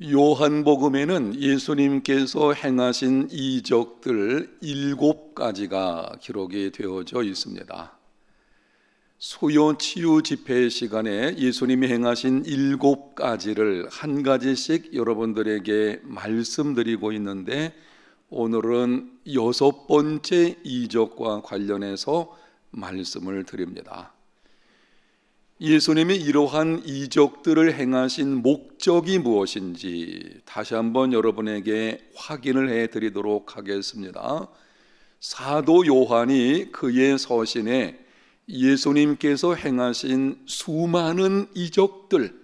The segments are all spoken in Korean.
요한복음에는 예수님께서 행하신 이적들 7가지가 기록이 되어져 있습니다. 수요 치유 집회 시간에 예수님이 행하신 7가지를 한 가지씩 여러분들에게 말씀드리고 있는데, 오늘은 6번째 이적과 관련해서 말씀을 드립니다. 예수님이 이러한 이적들을 행하신 목적이 무엇인지 다시 한번 여러분에게 확인을 해드리도록 하겠습니다. 사도 요한이 그의 서신에 예수님께서 행하신 수많은 이적들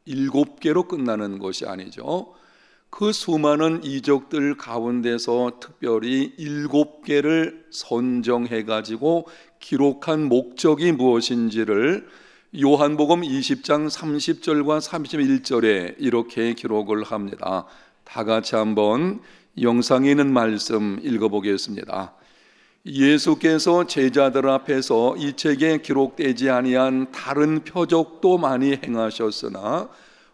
7개로 끝나는 것이 아니죠. 그 수많은 이적들 가운데서 특별히 7개를 선정해 가지고 기록한 목적이 무엇인지를 요한복음 20장 30절과 31절에 이렇게 기록을 합니다. 다 같이 한번 영상에 있는 말씀 읽어보겠습니다. 예수께서 제자들 앞에서 이 책에 기록되지 아니한 다른 표적도 많이 행하셨으나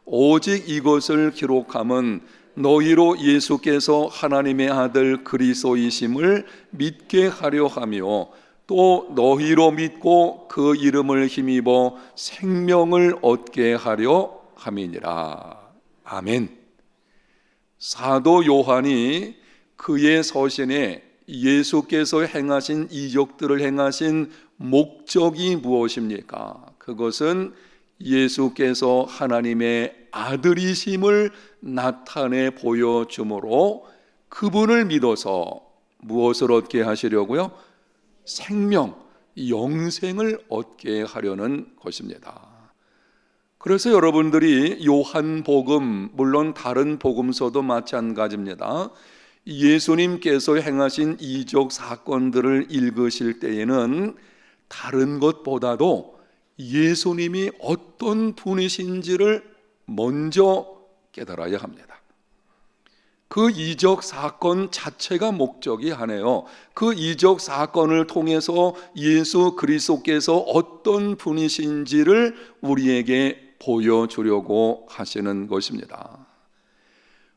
오직 이것을 기록함은 너희로 예수께서 하나님의 아들 그리스도이심을 믿게 하려 하며 또 너희로 믿고 그 이름을 힘입어 생명을 얻게 하려 함이니라. 아멘. 사도 요한이 그의 서신에 예수께서 행하신 이적들을 행하신 목적이 무엇입니까? 그것은 예수께서 하나님의 아들이심을 나타내 보여주므로 그분을 믿어서 무엇을 얻게 하시려고요? 생명, 영생을 얻게 하려는 것입니다. 그래서 여러분들이 요한복음, 물론 다른 복음서도 마찬가지입니다. 예수님께서 행하신 이적 사건들을 읽으실 때에는 다른 것보다도 예수님이 어떤 분이신지를 먼저 깨달아야 합니다. 그 이적 사건 자체가 목적이 아니에요. 그 이적 사건을 통해서 예수 그리스도께서 어떤 분이신지를 우리에게 보여주려고 하시는 것입니다.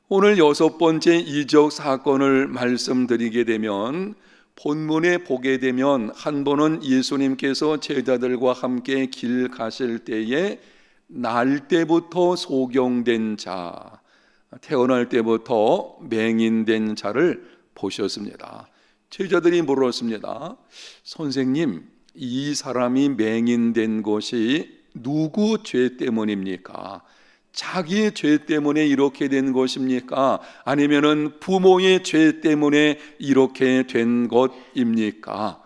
오늘 6번째 이적 사건을 말씀드리게 되면, 본문에 보게 되면 한 번은 예수님께서 제자들과 함께 길 가실 때에 날 때부터 소경된 자, 태어날 때부터 맹인된 자를 보셨습니다. 제자들이 물었습니다. 선생님, 이 사람이 맹인된 것이 누구 죄 때문입니까? 자기의 죄 때문에 이렇게 된 것입니까? 아니면은 부모의 죄 때문에 이렇게 된 것입니까?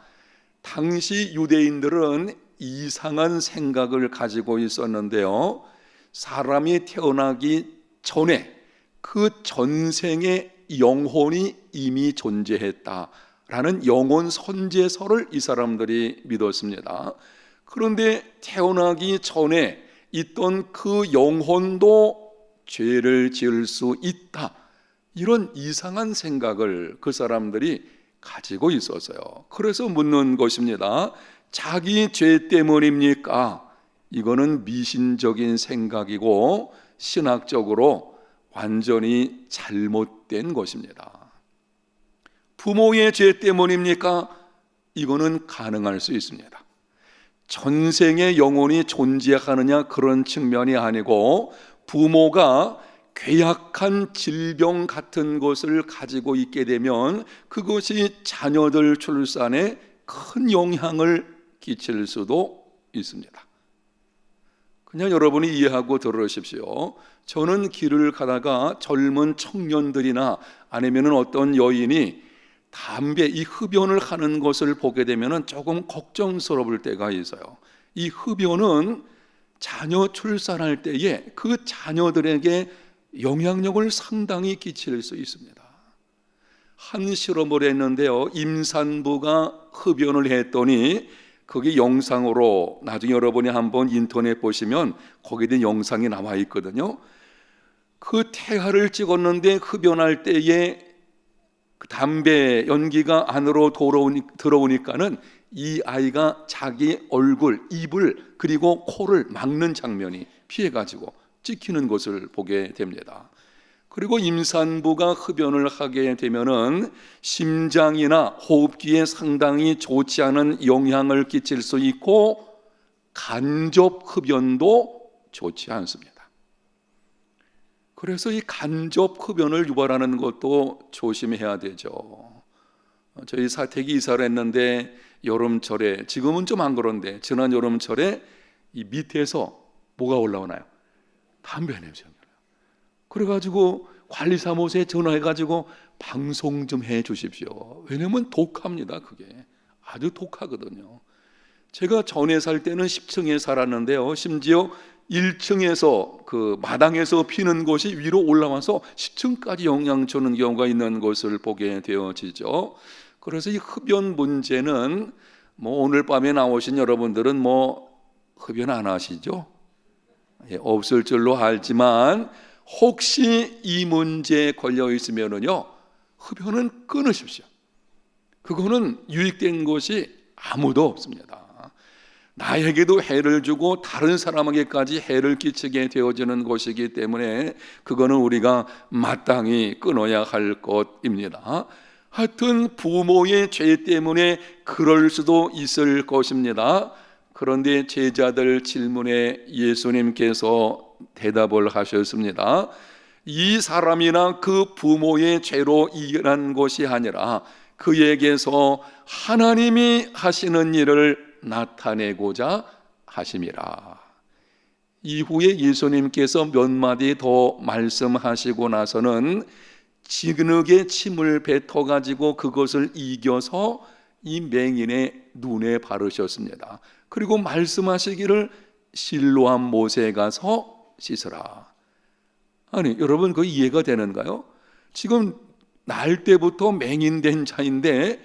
당시 유대인들은 이상한 생각을 가지고 있었는데요. 사람이 태어나기 전에 그 전생의 영혼이 이미 존재했다라는 영혼 선제설을 이 사람들이 믿었습니다. 그런데 태어나기 전에 있던 그 영혼도 죄를 지을 수 있다, 이런 이상한 생각을 그 사람들이 가지고 있었어요. 그래서 묻는 것입니다. 자기 죄 때문입니까? 이거는 미신적인 생각이고 신학적으로 완전히 잘못된 것입니다. 부모의 죄 때문입니까? 이거는 가능할 수 있습니다. 전생의 영혼이 존재하느냐, 그런 측면이 아니고 부모가 괴약한 질병 같은 것을 가지고 있게 되면 그것이 자녀들 출산에 큰 영향을 끼칠 수도 있습니다. 그냥 여러분이 이해하고 들으십시오. 저는 길을 가다가 젊은 청년들이나 아니면 어떤 여인이 담배, 이 흡연을 하는 것을 보게 되면 조금 걱정스러울 때가 있어요. 이 흡연은 자녀 출산할 때에 그 자녀들에게 영향력을 상당히 끼칠 수 있습니다. 한 실험을 했는데요, 임산부가 흡연을 했더니 거기 영상으로 나중에 여러분이 한번 인터넷 보시면 거기에 대한 영상이 나와 있거든요. 그 태아를 찍었는데 흡연할 때에 그 담배 연기가 안으로 들어오니까는 이 아이가 자기 얼굴, 입을 그리고 코를 막는 장면이 피해가지고 찍히는 것을 보게 됩니다. 그리고 임산부가 흡연을 하게 되면은 심장이나 호흡기에 상당히 좋지 않은 영향을 끼칠 수 있고 간접 흡연도 좋지 않습니다. 그래서 이 간접 흡연을 유발하는 것도 조심해야 되죠. 저희 사택이 이사를 했는데 여름철에, 지금은 좀 안 그런데 지난 여름철에 이 밑에서 뭐가 올라오나요? 담배 냄새가 나요. 그래가지고 관리사무소에 전화해가지고 방송 좀 해주십시오. 왜냐면 독합니다. 그게 아주 독하거든요. 제가 전에 살 때는 10층에 살았는데요, 심지어 1층에서 그 마당에서 피는 것이 위로 올라와서 10층까지 영향 주는 경우가 있는 것을 보게 되어지죠. 그래서 이 흡연 문제는 오늘 밤에 나오신 여러분들은 흡연 안 하시죠? 없을 줄로 알지만 혹시 이 문제에 걸려 있으면은요, 흡연은 끊으십시오. 그거는 유익된 것이 아무도 없습니다. 나에게도 해를 주고 다른 사람에게까지 해를 끼치게 되어지는 것이기 때문에 그거는 우리가 마땅히 끊어야 할 것입니다. 하여튼 부모의 죄 때문에 그럴 수도 있을 것입니다. 그런데 제자들 질문에 예수님께서 대답을 하셨습니다. 이 사람이나 그 부모의 죄로 일어난 것이 아니라 그에게서 하나님이 하시는 일을 나타내고자 하심이라. 이후에 예수님께서 몇 마디 더 말씀하시고 나서는 진흙에 침을 뱉어가지고 그것을 이겨서 이 맹인의 눈에 바르셨습니다. 그리고 말씀하시기를 실로암 못에 가서 씻으라. 아니 여러분, 그 이해가 되는가요? 지금 날 때부터 맹인된 자인데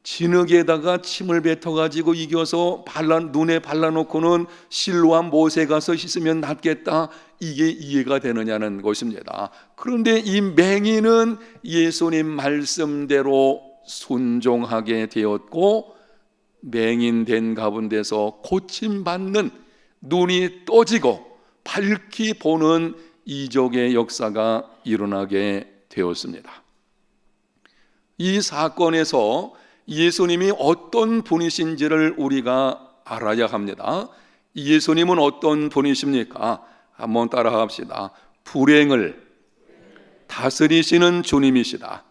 진흙에다가 침을 뱉어가지고 이겨서 눈에 발라놓고는 실로암 못에 가서 씻으면 낫겠다, 이게 이해가 되느냐는 것입니다. 그런데 이 맹인은 예수님 말씀대로 순종하게 되었고 맹인된 가운데서 고침받는, 눈이 떠지고 밝히 보는 이적의 역사가 일어나게 되었습니다. 이 사건에서 예수님이 어떤 분이신지를 우리가 알아야 합니다. 예수님은 어떤 분이십니까? 한번 따라 합시다. 불행을 다스리시는 주님이시다.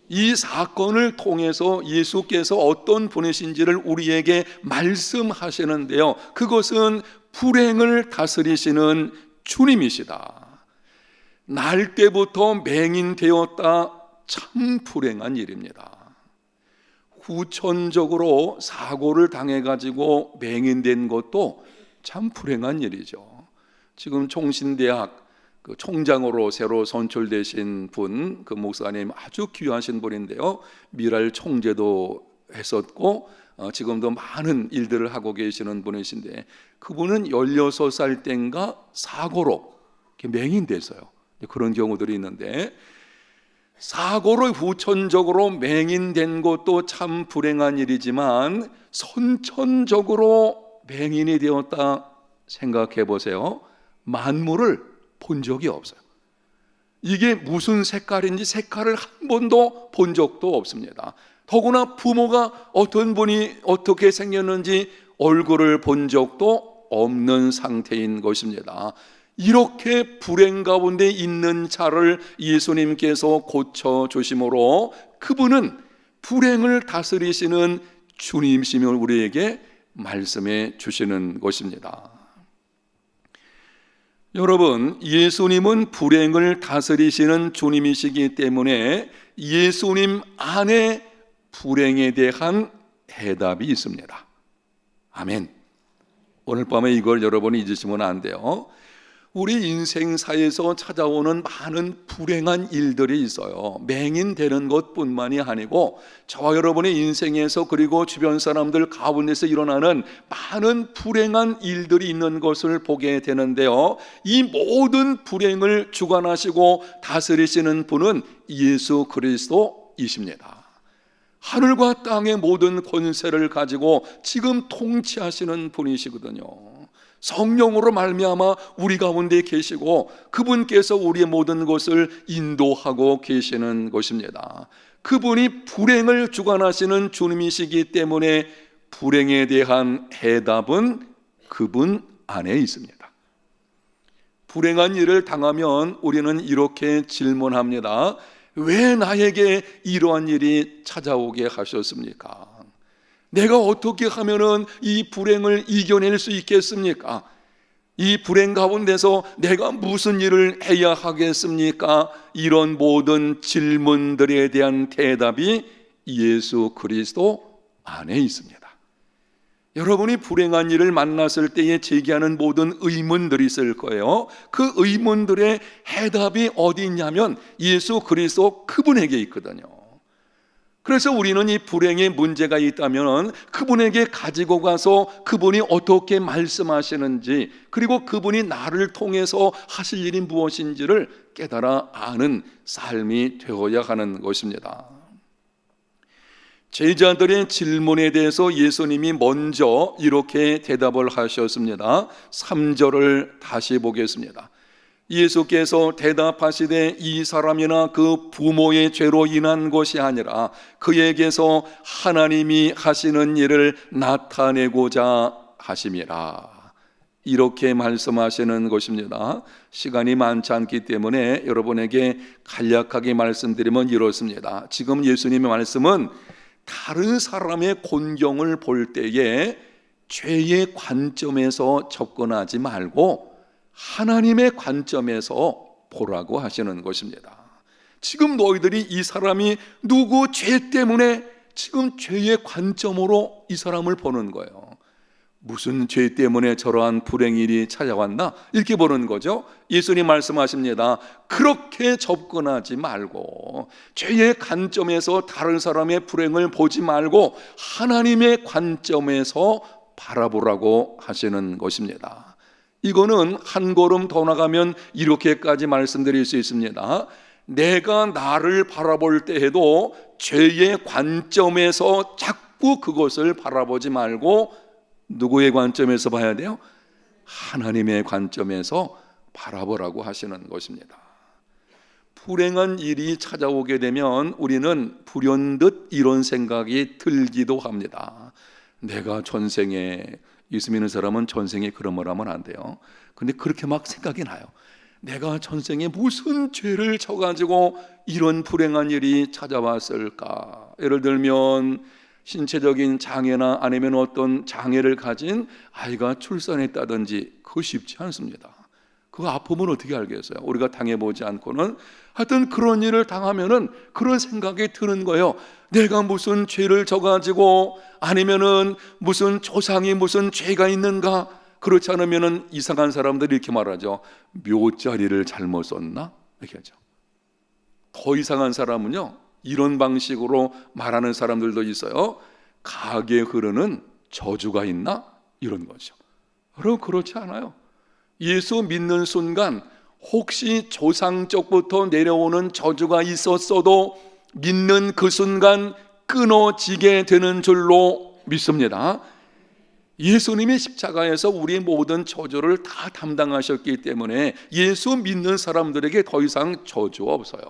이 사건을 통해서 예수께서 어떤 분이신지를 우리에게 말씀하시는데요, 그것은 불행을 다스리시는 주님이시다. 날 때부터 맹인되었다, 참 불행한 일입니다. 후천적으로 사고를 당해가지고 맹인된 것도 참 불행한 일이죠. 지금 총신대학 그 총장으로 새로 선출되신 분, 그 목사님 아주 귀하신 분인데요, 미랄 총재도 했었고 지금도 많은 일들을 하고 계시는 분이신데, 그분은 16살 땐가 사고로 맹인됐어요. 그런 경우들이 있는데, 사고로 후천적으로 맹인된 것도 참 불행한 일이지만 선천적으로 맹인이 되었다 생각해 보세요. 만물을 본 적이 없어요. 이게 무슨 색깔인지 색깔을 한 번도 본 적도 없습니다. 더구나 부모가 어떤 분이 어떻게 생겼는지 얼굴을 본 적도 없는 상태인 것입니다. 이렇게 불행 가운데 있는 자를 예수님께서 고쳐주심으로 그분은 불행을 다스리시는 주님이심을 우리에게 말씀해 주시는 것입니다. 여러분, 예수님은 불행을 다스리시는 주님이시기 때문에 예수님 안에 불행에 대한 해답이 있습니다. 아멘. 오늘 밤에 이걸 여러분이 잊으시면 안 돼요. 우리 인생사에서 찾아오는 많은 불행한 일들이 있어요. 맹인되는 것뿐만이 아니고 저와 여러분의 인생에서, 그리고 주변 사람들 가운데서 일어나는 많은 불행한 일들이 있는 것을 보게 되는데요, 이 모든 불행을 주관하시고 다스리시는 분은 예수 그리스도이십니다. 하늘과 땅의 모든 권세를 가지고 지금 통치하시는 분이시거든요. 성령으로 말미암아 우리 가운데 계시고 그분께서 우리의 모든 것을 인도하고 계시는 것입니다. 그분이 불행을 주관하시는 주님이시기 때문에 불행에 대한 해답은 그분 안에 있습니다. 불행한 일을 당하면 우리는 이렇게 질문합니다. 왜 나에게 이러한 일이 찾아오게 하셨습니까? 내가 어떻게 하면은 이 불행을 이겨낼 수 있겠습니까? 이 불행 가운데서 내가 무슨 일을 해야 하겠습니까? 이런 모든 질문들에 대한 대답이 예수 그리스도 안에 있습니다. 여러분이 불행한 일을 만났을 때에 제기하는 모든 의문들이 있을 거예요. 그 의문들의 해답이 어디 있냐면 예수 그리스도 그분에게 있거든요. 그래서 우리는 이 불행에 문제가 있다면 그분에게 가지고 가서 그분이 어떻게 말씀하시는지, 그리고 그분이 나를 통해서 하실 일이 무엇인지를 깨달아 아는 삶이 되어야 하는 것입니다. 제자들의 질문에 대해서 예수님이 먼저 이렇게 대답을 하셨습니다. 3절을 다시 보겠습니다. 예수께서 대답하시되 이 사람이나 그 부모의 죄로 인한 것이 아니라 그에게서 하나님이 하시는 일을 나타내고자 하심이라. 이렇게 말씀하시는 것입니다. 시간이 많지 않기 때문에 여러분에게 간략하게 말씀드리면 이렇습니다. 지금 예수님의 말씀은 다른 사람의 곤경을 볼 때에 죄의 관점에서 접근하지 말고 하나님의 관점에서 보라고 하시는 것입니다. 지금 너희들이 이 사람이 누구 죄 때문에 지금 죄의 관점으로 이 사람을 보는 거예요. 무슨 죄 때문에 저러한 불행일이 찾아왔나? 이렇게 보는 거죠. 예수님 말씀하십니다. 그렇게 접근하지 말고 죄의 관점에서 다른 사람의 불행을 보지 말고 하나님의 관점에서 바라보라고 하시는 것입니다. 이거는 한 걸음 더 나가면 이렇게까지 말씀드릴 수 있습니다. 내가 나를 바라볼 때에도 죄의 관점에서 자꾸 그것을 바라보지 말고 누구의 관점에서 봐야 돼요? 하나님의 관점에서 바라보라고 하시는 것입니다. 불행한 일이 찾아오게 되면 우리는 불현듯 이런 생각이 들기도 합니다. 내가 전생에, 예수 믿는 사람은 전생에 그런 말 하면 안 돼요. 근데 그렇게 막 생각이 나요. 내가 전생에 무슨 죄를 져가지고 이런 불행한 일이 찾아왔을까? 예를 들면 신체적인 장애나 아니면 어떤 장애를 가진 아이가 출산했다든지, 그거 쉽지 않습니다. 그 아픔은 어떻게 알겠어요? 우리가 당해보지 않고는. 하여튼 그런 일을 당하면은 그런 생각이 드는 거예요. 내가 무슨 죄를 져가지고, 아니면은 무슨 조상이 무슨 죄가 있는가? 그렇지 않으면은 이상한 사람들이 이렇게 말하죠. 묘자리를 잘못 썼나? 이렇게 하죠. 더 이상한 사람은요, 이런 방식으로 말하는 사람들도 있어요. 가게 흐르는 저주가 있나? 이런 거죠. 여러분, 그렇지 않아요. 예수 믿는 순간 혹시 조상 쪽부터 내려오는 저주가 있었어도 믿는 그 순간 끊어지게 되는 줄로 믿습니다. 예수님이 십자가에서 우리의 모든 저주를 다 담당하셨기 때문에 예수 믿는 사람들에게 더 이상 저주 없어요.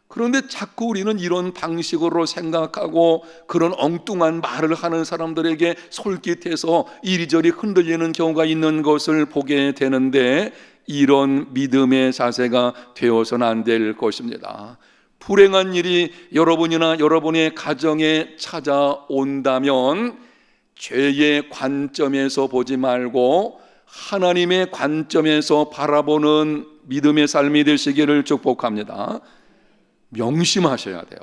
그런데 자꾸 우리는 이런 방식으로 생각하고 그런 엉뚱한 말을 하는 사람들에게 솔깃해서 이리저리 흔들리는 경우가 있는 것을 보게 되는데, 이런 믿음의 자세가 되어서는 안 될 것입니다. 불행한 일이 여러분이나 여러분의 가정에 찾아온다면 죄의 관점에서 보지 말고 하나님의 관점에서 바라보는 믿음의 삶이 되시기를 축복합니다. 명심하셔야 돼요.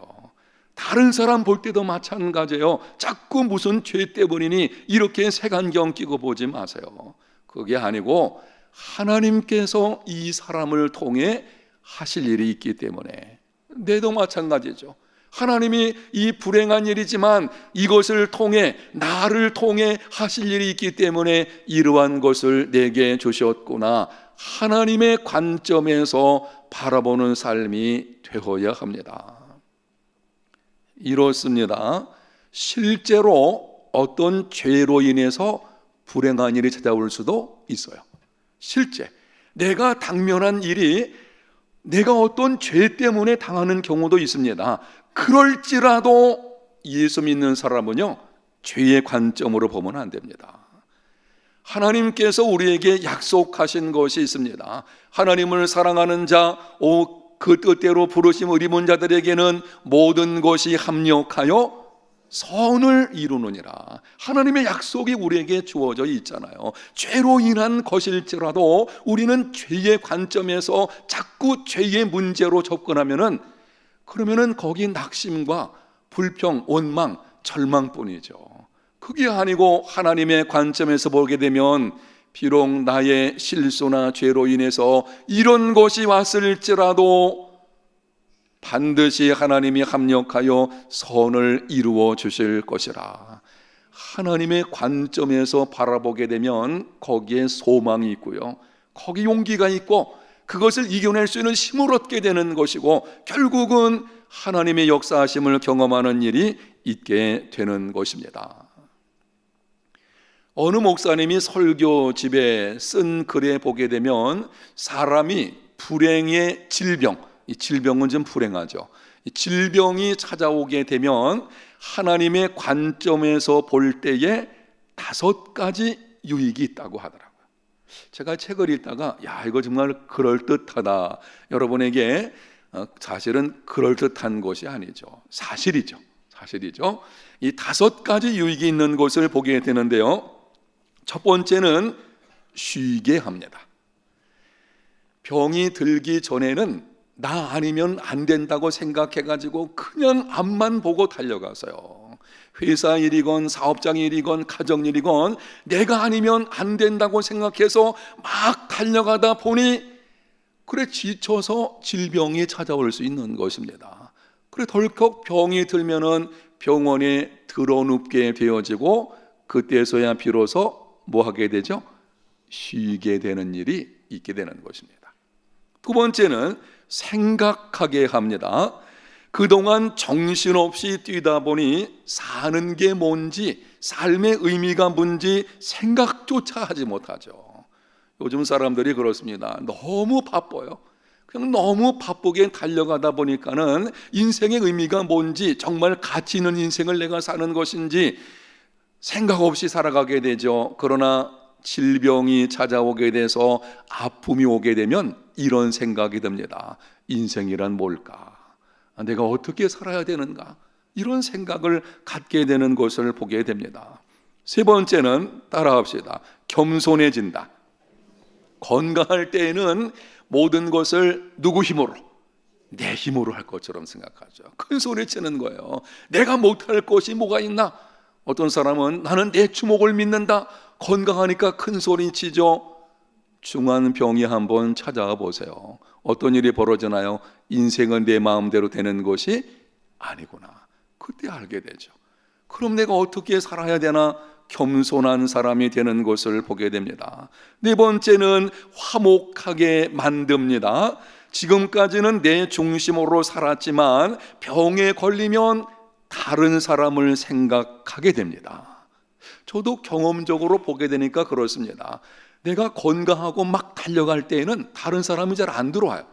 다른 사람 볼 때도 마찬가지예요. 자꾸 무슨 죄 때문이니 이렇게 색안경 끼고 보지 마세요. 그게 아니고 하나님께서 이 사람을 통해 하실 일이 있기 때문에. 내도 마찬가지죠. 하나님이 이 불행한 일이지만 이것을 통해, 나를 통해 하실 일이 있기 때문에 이러한 것을 내게 주셨구나, 하나님의 관점에서 바라보는 삶이 되어야 합니다. 이렇습니다. 실제로 어떤 죄로 인해서 불행한 일이 찾아올 수도 있어요. 실제 내가 당면한 일이 내가 어떤 죄 때문에 당하는 경우도 있습니다. 그럴지라도 예수 믿는 사람은요, 죄의 관점으로 보면 안 됩니다. 하나님께서 우리에게 약속하신 것이 있습니다. 하나님을 사랑하는 자, 그 뜻대로 부르심을 입은 자들에게는 모든 것이 합력하여 선을 이루느니라. 하나님의 약속이 우리에게 주어져 있잖아요. 죄로 인한 것일지라도 우리는 죄의 관점에서 자꾸 죄의 문제로 접근하면은, 그러면은 거기 낙심과 불평, 원망, 절망뿐이죠. 그게 아니고 하나님의 관점에서 보게 되면 비록 나의 실수나 죄로 인해서 이런 것이 왔을지라도 반드시 하나님이 합력하여 선을 이루어 주실 것이라. 하나님의 관점에서 바라보게 되면 거기에 소망이 있고요, 거기 용기가 있고 그것을 이겨낼 수 있는 힘을 얻게 되는 것이고, 결국은 하나님의 역사하심을 경험하는 일이 있게 되는 것입니다. 어느 목사님이 설교집에 쓴 글에 보게 되면 사람이 불행의 질병, 이 질병은 좀 불행하죠. 이 질병이 찾아오게 되면 하나님의 관점에서 볼 때에 5가지 유익이 있다고 하더라고요. 제가 책을 읽다가 이거 정말 그럴듯하다. 여러분에게 사실은 그럴듯한 것이 아니죠. 사실이죠. 이 5가지 유익이 있는 것을 보게 되는데요, 첫 번째는 쉬게 합니다. 병이 들기 전에는 나 아니면 안 된다고 생각해가지고 그냥 앞만 보고 달려가서요, 회사 일이건 사업장 일이건 가정 일이건 내가 아니면 안 된다고 생각해서 막 달려가다 보니 그래 지쳐서 질병이 찾아올 수 있는 것입니다. 그래 덜컥 병이 들면은 병원에 드러눕게 되어지고 그때서야 비로소 뭐 하게 되죠? 쉬게 되는 일이 있게 되는 것입니다. 두 번째는 생각하게 합니다. 그동안 정신없이 뛰다 보니 사는 게 뭔지, 삶의 의미가 뭔지 생각조차 하지 못하죠. 요즘 사람들이 그렇습니다. 너무 바빠요. 그냥 너무 바쁘게 달려가다 보니까는 인생의 의미가 뭔지, 정말 가치 있는 인생을 내가 사는 것인지 생각 없이 살아가게 되죠. 그러나 질병이 찾아오게 돼서 아픔이 오게 되면 이런 생각이 듭니다. 인생이란 뭘까? 내가 어떻게 살아야 되는가? 이런 생각을 갖게 되는 것을 보게 됩니다. 세 번째는 따라합시다. 겸손해진다. 건강할 때에는 모든 것을 누구 힘으로? 내 힘으로 할 것처럼 생각하죠. 큰 소리 치는 거예요. 내가 못할 것이 뭐가 있나? 어떤 사람은 나는 내 주먹을 믿는다. 건강하니까 큰 소리 치죠. 중한 병이 한번 찾아와 보세요. 어떤 일이 벌어지나요? 인생은 내 마음대로 되는 것이 아니구나. 그때 알게 되죠. 그럼 내가 어떻게 살아야 되나? 겸손한 사람이 되는 것을 보게 됩니다. 네 번째는 화목하게 만듭니다. 지금까지는 내 중심으로 살았지만 병에 걸리면 다른 사람을 생각하게 됩니다. 저도 경험적으로 보게 되니까 그렇습니다. 내가 건강하고 막 달려갈 때에는 다른 사람이 잘 안 들어와요.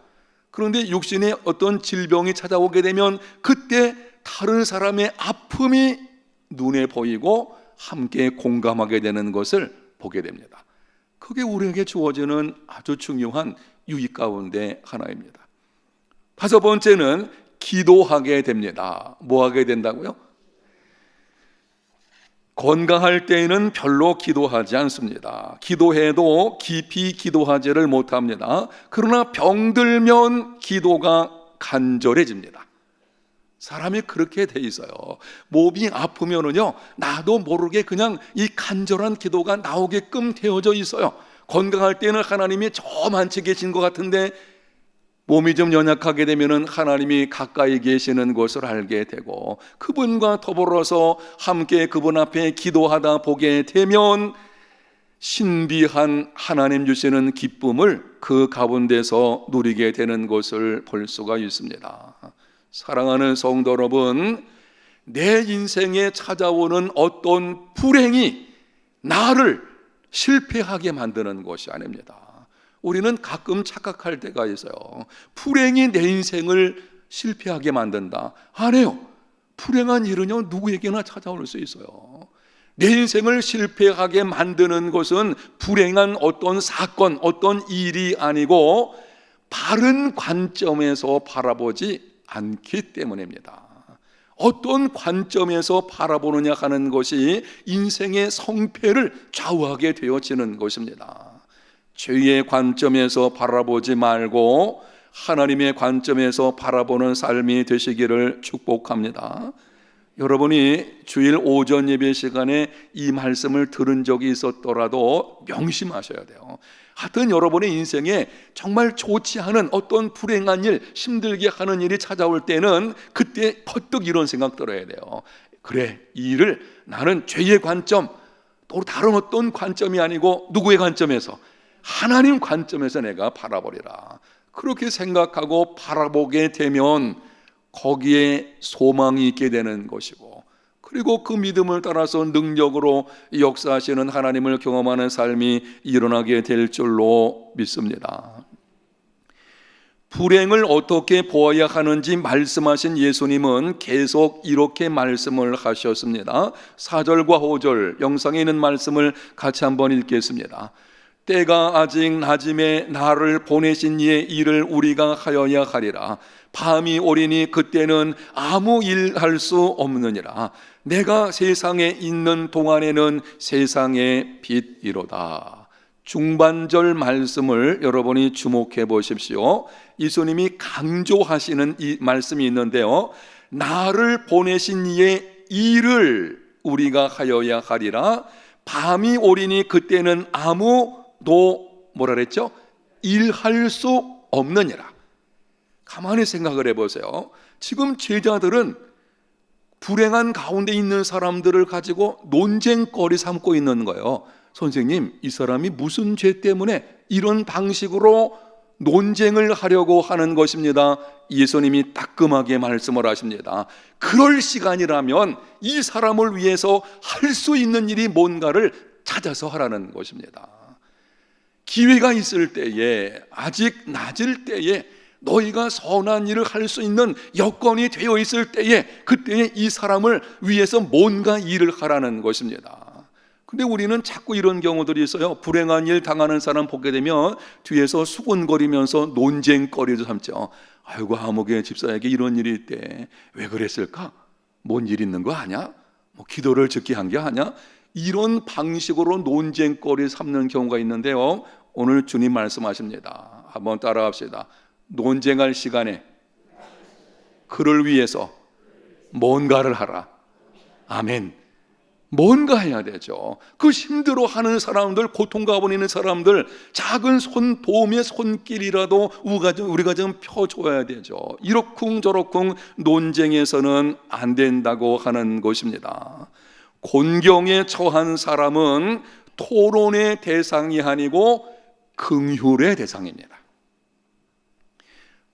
그런데 육신에 어떤 질병이 찾아오게 되면 그때 다른 사람의 아픔이 눈에 보이고 함께 공감하게 되는 것을 보게 됩니다. 그게 우리에게 주어지는 아주 중요한 유익 가운데 하나입니다. 다섯 번째는 기도하게 됩니다. 뭐 하게 된다고요? 건강할 때에는 별로 기도하지 않습니다. 기도해도 깊이 기도하지를 못합니다. 그러나 병들면 기도가 간절해집니다. 사람이 그렇게 돼 있어요. 몸이 아프면은요, 나도 모르게 그냥 이 간절한 기도가 나오게끔 되어져 있어요. 건강할 때는 하나님이 저만치 계신 것 같은데 몸이 좀 연약하게 되면은 하나님이 가까이 계시는 것을 알게 되고 그분과 더불어서 함께 그분 앞에 기도하다 보게 되면 신비한 하나님 주시는 기쁨을 그 가운데서 누리게 되는 것을 볼 수가 있습니다. 사랑하는 성도 여러분, 내 인생에 찾아오는 어떤 불행이 나를 실패하게 만드는 것이 아닙니다. 우리는 가끔 착각할 때가 있어요. 불행이 내 인생을 실패하게 만든다. 아니에요. 불행한 일은요, 누구에게나 찾아올 수 있어요. 내 인생을 실패하게 만드는 것은 불행한 어떤 사건, 어떤 일이 아니고 바른 관점에서 바라보지 않기 때문입니다. 어떤 관점에서 바라보느냐 하는 것이 인생의 성패를 좌우하게 되어지는 것입니다. 죄의 관점에서 바라보지 말고 하나님의 관점에서 바라보는 삶이 되시기를 축복합니다. 여러분이 주일 오전 예배 시간에 이 말씀을 들은 적이 있었더라도 명심하셔야 돼요. 하여튼 여러분의 인생에 정말 좋지 않은 어떤 불행한 일, 힘들게 하는 일이 찾아올 때는 그때 퍼뜩 이런 생각 들어야 돼요. 그래, 이 일을 나는 죄의 관점, 또 다른 어떤 관점이 아니고 누구의 관점에서? 하나님 관점에서 내가 바라보리라. 그렇게 생각하고 바라보게 되면 거기에 소망이 있게 되는 것이고, 그리고 그 믿음을 따라서 능력으로 역사하시는 하나님을 경험하는 삶이 일어나게 될 줄로 믿습니다. 불행을 어떻게 보아야 하는지 말씀하신 예수님은 계속 이렇게 말씀을 하셨습니다. 4절과 5절 영상에 있는 말씀을 같이 한번 읽겠습니다. 때가 아직 낮음에 나를 보내신 이의 일을 우리가 하여야 하리라. 밤이 오리니 그때는 아무 일 할 수 없느니라. 내가 세상에 있는 동안에는 세상의 빛이로다. 중반절 말씀을 여러분이 주목해 보십시오. 예수님이 강조하시는 이 말씀이 있는데요, 나를 보내신 이의 일을 우리가 하여야 하리라. 밤이 오리니 그때는 아무도 뭐라 그랬죠? 일할 수 없느니라. 가만히 생각을 해보세요. 지금 제자들은 불행한 가운데 있는 사람들을 가지고 논쟁거리 삼고 있는 거예요. 선생님, 이 사람이 무슨 죄 때문에 이런 방식으로 논쟁을 하려고 하는 것입니다. 예수님이 따끔하게 말씀을 하십니다. 그럴 시간이라면 이 사람을 위해서 할 수 있는 일이 뭔가를 찾아서 하라는 것입니다. 기회가 있을 때에, 아직 낮을 때에 너희가 선한 일을 할 수 있는 여건이 되어 있을 때에, 그때에 이 사람을 위해서 뭔가 일을 하라는 것입니다. 근데 우리는 자꾸 이런 경우들이 있어요. 불행한 일 당하는 사람 보게 되면 뒤에서 수군거리면서 논쟁거리도 삼죠. 아이고, 아무개 집사에게 이런 일이 있대. 왜 그랬을까? 뭔 일 있는 거 아냐? 뭐 기도를 적게 한 게 아냐? 이런 방식으로 논쟁거리 삼는 경우가 있는데요, 오늘 주님 말씀하십니다. 한번 따라합시다. 논쟁할 시간에 그를 위해서 뭔가를 하라. 아멘. 뭔가 해야 되죠. 그 힘들어하는 사람들, 고통 가운데 있는 사람들, 작은 도움의 손길이라도 우리가 좀 펴줘야 되죠. 이러쿵저러쿵 논쟁에서는 안 된다고 하는 것입니다. 곤경에 처한 사람은 토론의 대상이 아니고 긍휼의 대상입니다.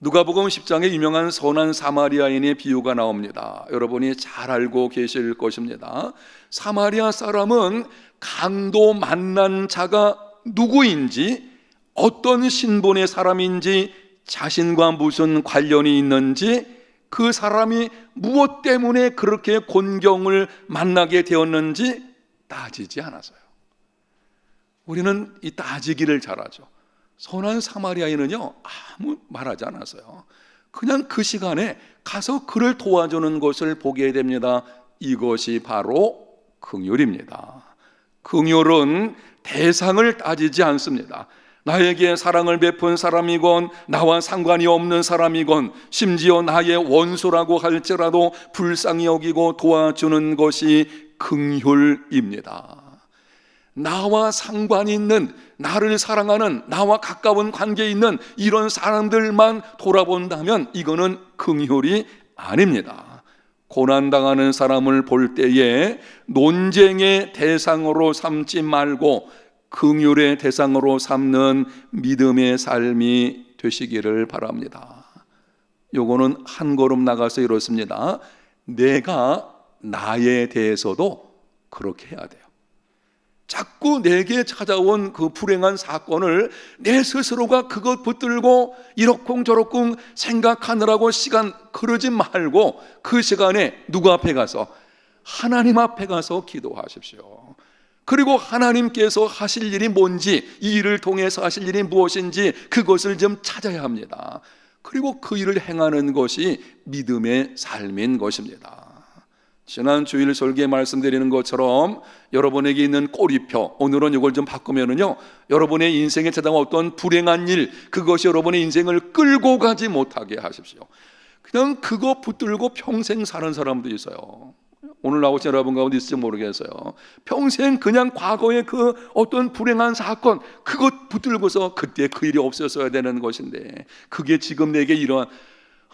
누가복음 10장에 유명한 선한 사마리아인의 비유가 나옵니다. 여러분이 잘 알고 계실 것입니다. 사마리아 사람은 강도 만난 자가 누구인지, 어떤 신분의 사람인지, 자신과 무슨 관련이 있는지, 그 사람이 무엇 때문에 그렇게 곤경을 만나게 되었는지 따지지 않았어요. 우리는 이 따지기를 잘하죠. 선한 사마리아인은요, 아무 말하지 않았어요. 그냥 그 시간에 가서 그를 도와주는 것을 보게 됩니다. 이것이 바로 긍휼입니다. 긍휼은 대상을 따지지 않습니다. 나에게 사랑을 베푼 사람이건 나와 상관이 없는 사람이건 심지어 나의 원수라고 할지라도 불쌍히 여기고 도와주는 것이 긍휼입니다. 나와 상관이 있는, 나를 사랑하는, 나와 가까운 관계에 있는 이런 사람들만 돌아본다면 이거는 긍휼이 아닙니다. 고난당하는 사람을 볼 때에 논쟁의 대상으로 삼지 말고 긍휼의 대상으로 삼는 믿음의 삶이 되시기를 바랍니다. 요거는 한 걸음 나가서 이렇습니다. 내가 나에 대해서도 그렇게 해야 돼요. 자꾸 내게 찾아온 그 불행한 사건을 내 스스로가 그것 붙들고 이러쿵저러쿵 생각하느라고 시간 그러지 말고 그 시간에 누구 앞에 가서? 하나님 앞에 가서 기도하십시오. 그리고 하나님께서 하실 일이 뭔지, 이 일을 통해서 하실 일이 무엇인지 그것을 좀 찾아야 합니다. 그리고 그 일을 행하는 것이 믿음의 삶인 것입니다. 지난 주일 설교에 말씀드리는 것처럼 여러분에게 있는 꼬리표, 오늘은 이걸 좀 바꾸면은요, 여러분의 인생에 찾아온 어떤 불행한 일, 그것이 여러분의 인생을 끌고 가지 못하게 하십시오. 그냥 그거 붙들고 평생 사는 사람도 있어요. 오늘 나오신 여러분 가운데 있을지 모르겠어요. 평생 그냥 과거의 그 어떤 불행한 사건, 그것 붙들고서 그때 그 일이 없었어야 되는 것인데, 그게 지금 내게 이러한,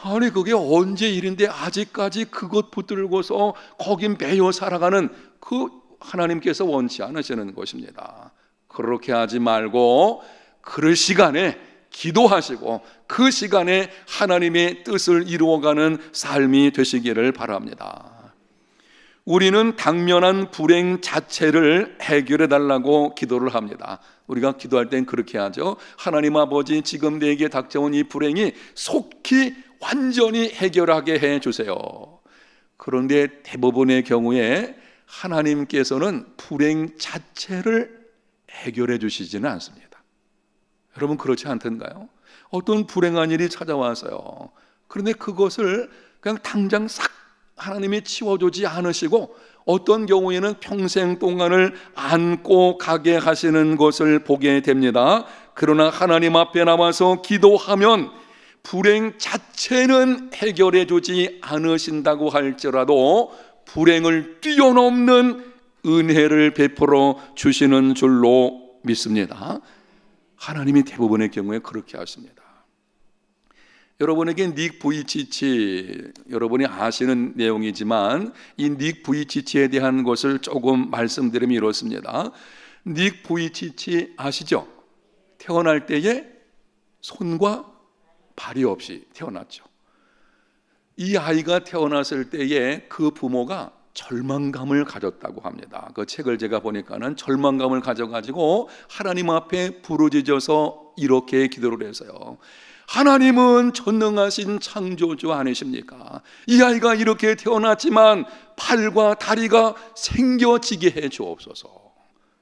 아니 그게 언제 일인데 아직까지 그것 붙들고서 거기 매여 살아가는, 그 하나님께서 원치 않으시는 것입니다. 그렇게 하지 말고 그 시간에 기도하시고 그 시간에 하나님의 뜻을 이루어가는 삶이 되시기를 바랍니다. 우리는 당면한 불행 자체를 해결해 달라고 기도를 합니다. 우리가 기도할 땐 그렇게 하죠. 하나님 아버지, 지금 내게 닥쳐온 이 불행이 속히 완전히 해결하게 해 주세요. 그런데 대부분의 경우에 하나님께서는 불행 자체를 해결해 주시지는 않습니다. 여러분 그렇지 않던가요? 어떤 불행한 일이 찾아와서요, 그런데 그것을 그냥 당장 싹 하나님이 치워주지 않으시고 어떤 경우에는 평생 동안을 안고 가게 하시는 것을 보게 됩니다. 그러나 하나님 앞에 나와서 기도하면 불행 자체는 해결해 주지 않으신다고 할지라도 불행을 뛰어넘는 은혜를 베풀어 주시는 줄로 믿습니다. 하나님이 대부분의 경우에 그렇게 하십니다. 여러분에게 닉 부이치치, 여러분이 아시는 내용이지만 이 닉 부이치치에 대한 것을 조금 말씀드리면 이렇습니다. 닉 부이치치 아시죠? 태어날 때에 손과 발이 없이 태어났죠. 이 아이가 태어났을 때에 그 부모가 절망감을 가졌다고 합니다. 그 책을 제가 보니까는 절망감을 가져가지고 하나님 앞에 부르짖어서 이렇게 기도를 해서요, 하나님은 전능하신 창조주 아니십니까? 이 아이가 이렇게 태어났지만 팔과 다리가 생겨지게 해 주옵소서.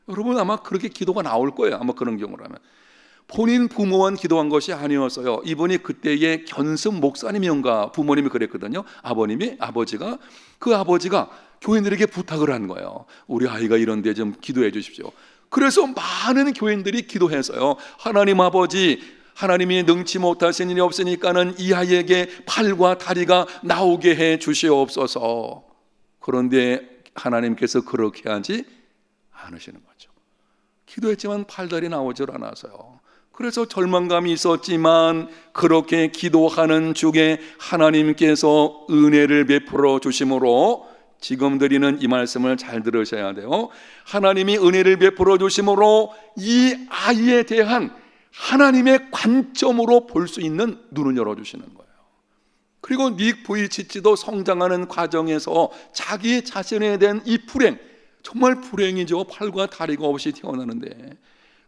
여러분 아마 그렇게 기도가 나올 거예요. 아마 그런 경우라면. 본인 부모만 기도한 것이 아니었어요. 이분이 그때의 견습 목사님인가 부모님이 그랬거든요. 아버지가 그 아버지가 교인들에게 부탁을 한 거예요. 우리 아이가 이런데 좀 기도해 주십시오. 그래서 많은 교인들이 기도해서요, 하나님 아버지, 하나님이 능치 못하신 일이 없으니까는 이 아이에게 팔과 다리가 나오게 해 주시옵소서. 그런데 하나님께서 그렇게 하지 않으시는 거죠. 기도했지만 팔다리 나오질 않아서요. 그래서 절망감이 있었지만 그렇게 기도하는 중에 하나님께서 은혜를 베풀어 주심으로, 지금 드리는 이 말씀을 잘 들으셔야 돼요. 하나님이 은혜를 베풀어 주심으로 이 아이에 대한 하나님의 관점으로 볼 수 있는 눈을 열어주시는 거예요. 그리고 닉 부이치치도 성장하는 과정에서 자기 자신에 대한 이 불행, 정말 불행이죠. 팔과 다리가 없이 태어나는데,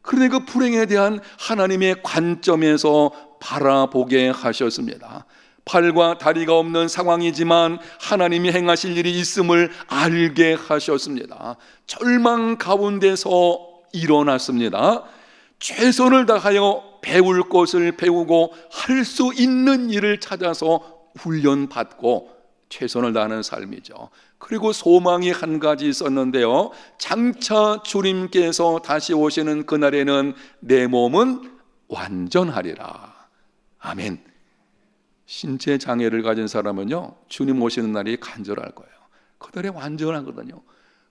그런데 그 불행에 대한 하나님의 관점에서 바라보게 하셨습니다. 팔과 다리가 없는 상황이지만 하나님이 행하실 일이 있음을 알게 하셨습니다. 절망 가운데서 일어났습니다. 최선을 다하여 배울 것을 배우고 할 수 있는 일을 찾아서 훈련받고 최선을 다하는 삶이죠. 그리고 소망이 한 가지 있었는데요, 장차 주님께서 다시 오시는 그날에는 내 몸은 완전하리라. 아멘. 신체 장애를 가진 사람은요, 주님 오시는 날이 간절할 거예요. 그날에 완전하거든요.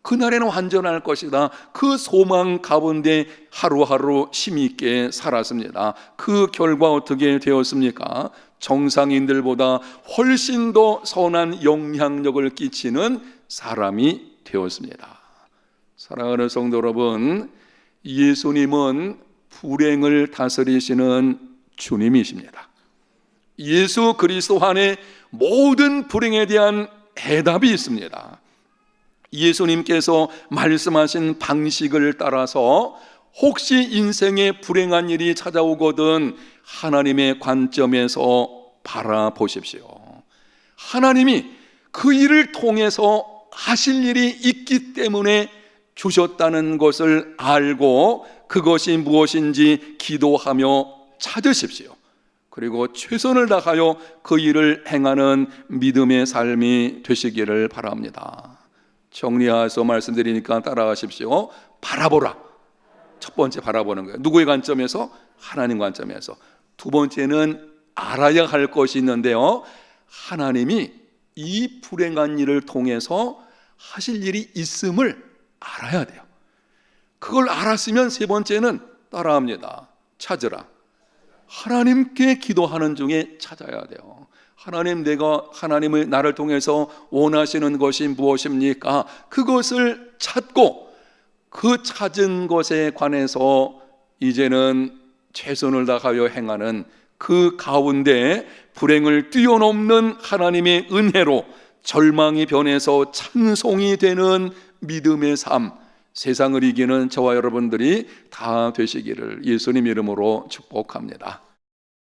그날에는 완전할 것이다. 그 소망 가운데 하루하루 힘있게 살았습니다. 그 결과 어떻게 되었습니까? 정상인들보다 훨씬 더 선한 영향력을 끼치는 사람이 되었습니다. 사랑하는 성도 여러분, 예수님은 불행을 다스리시는 주님이십니다. 예수 그리스도 안에 모든 불행에 대한 해답이 있습니다. 예수님께서 말씀하신 방식을 따라서 혹시 인생에 불행한 일이 찾아오거든 하나님의 관점에서 바라보십시오. 하나님이 그 일을 통해서 하실 일이 있기 때문에 주셨다는 것을 알고 그것이 무엇인지 기도하며 찾으십시오. 그리고 최선을 다하여 그 일을 행하는 믿음의 삶이 되시기를 바랍니다. 정리해서 말씀드리니까 따라가십시오. 바라보라. 첫 번째 바라보는 거예요. 누구의 관점에서? 하나님 관점에서. 두 번째는 알아야 할 것이 있는데요, 하나님이 이 불행한 일을 통해서 하실 일이 있음을 알아야 돼요. 그걸 알았으면 세 번째는 따라합니다. 찾으라. 하나님께 기도하는 중에 찾아야 돼요. 하나님, 내가 하나님을 나를 통해서 원하시는 것이 무엇입니까? 그것을 찾고 그 찾은 것에 관해서 이제는 최선을 다하여 행하는 그 가운데 불행을 뛰어넘는 하나님의 은혜로 절망이 변해서 찬송이 되는 믿음의 삶, 세상을 이기는 저와 여러분들이 다 되시기를 예수님 이름으로 축복합니다.